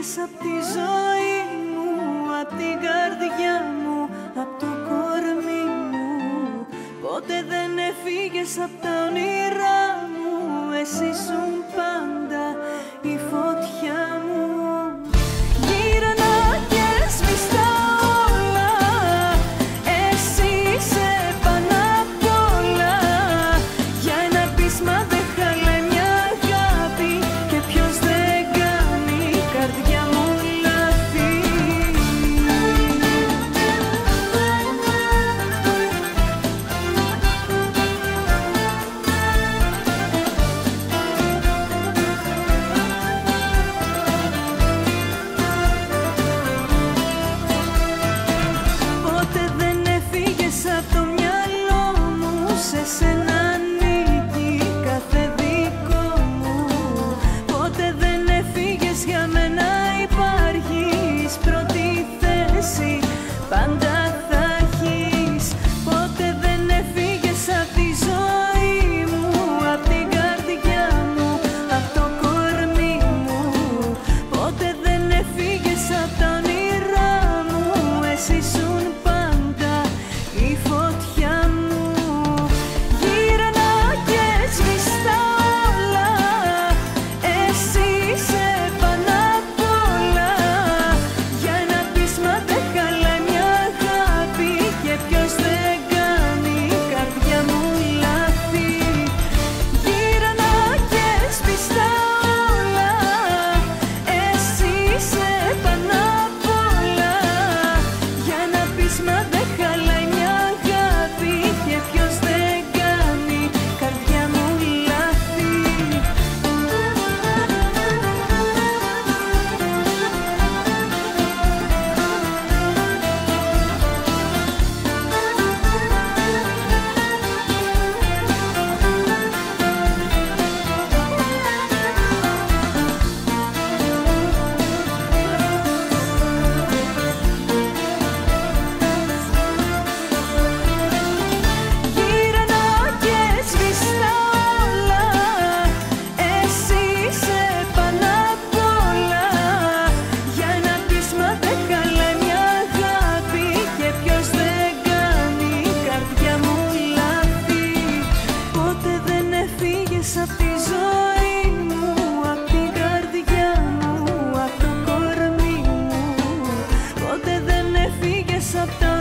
έφυγες απ' τη ζωή μου, απ' την καρδιά μου, απ' το κορμί μου. Ποτέ δεν έφυγες απ' τα όνειρά μου, εσύ ήσουν πάντα η φωτιά μου. Γύρνα και σβηστά όλα, εσύ είσαι πάνω απ' όλα. Για ένα πείσμα δεν χαλάει μια αγάπη, και ποιος δεν κάνει η καρδιά μου λάθη. Ποτέ δεν έφυγες απ' το μυαλό μου, σε σένα ανήκει κάθε δικό μου. Ποτέ δεν έφυγες, για μένα υπάρχεις, πρώτη θέση πάντα θα έχεις. Ποτέ δεν έφυγες απ' τη ζωή μου, απ' την καρδιά μου, απ' το κορμί μου. Ποτέ δεν έφυγες απ' τα όνειρά μου, εσύ ήσουν πάντα η φωτιά μου. Γύρνα και σβηστά όλα, εσύ είσαι πάνω απ' όλα. Για ένα πείσμα δεν χαλάει μια αγάπη, και ποιος δεν κάνει η καρδιά μου λάθη. Γύρνα και σβηστά όλα, εσύ είσαι πάνω απ' όλα. Για ένα πείσμα δεν χαλάει μια αγάπη, και ποιος δεν κάνει η καρδιά μου λάθη. Γύρνα και σβηστά όλα, εσύ είσαι πάνω απ' όλα. Για ένα πείσμα δεν χαλάει μια αγάπη, και ποιος δεν κάνει η καρδιά μου λάθη. Ποτέ δεν έφυγες απ' τη ζωή μου, απ' την καρδιά μου, απ' το κορμί μου. Ποτέ δεν έφυγες απ' τα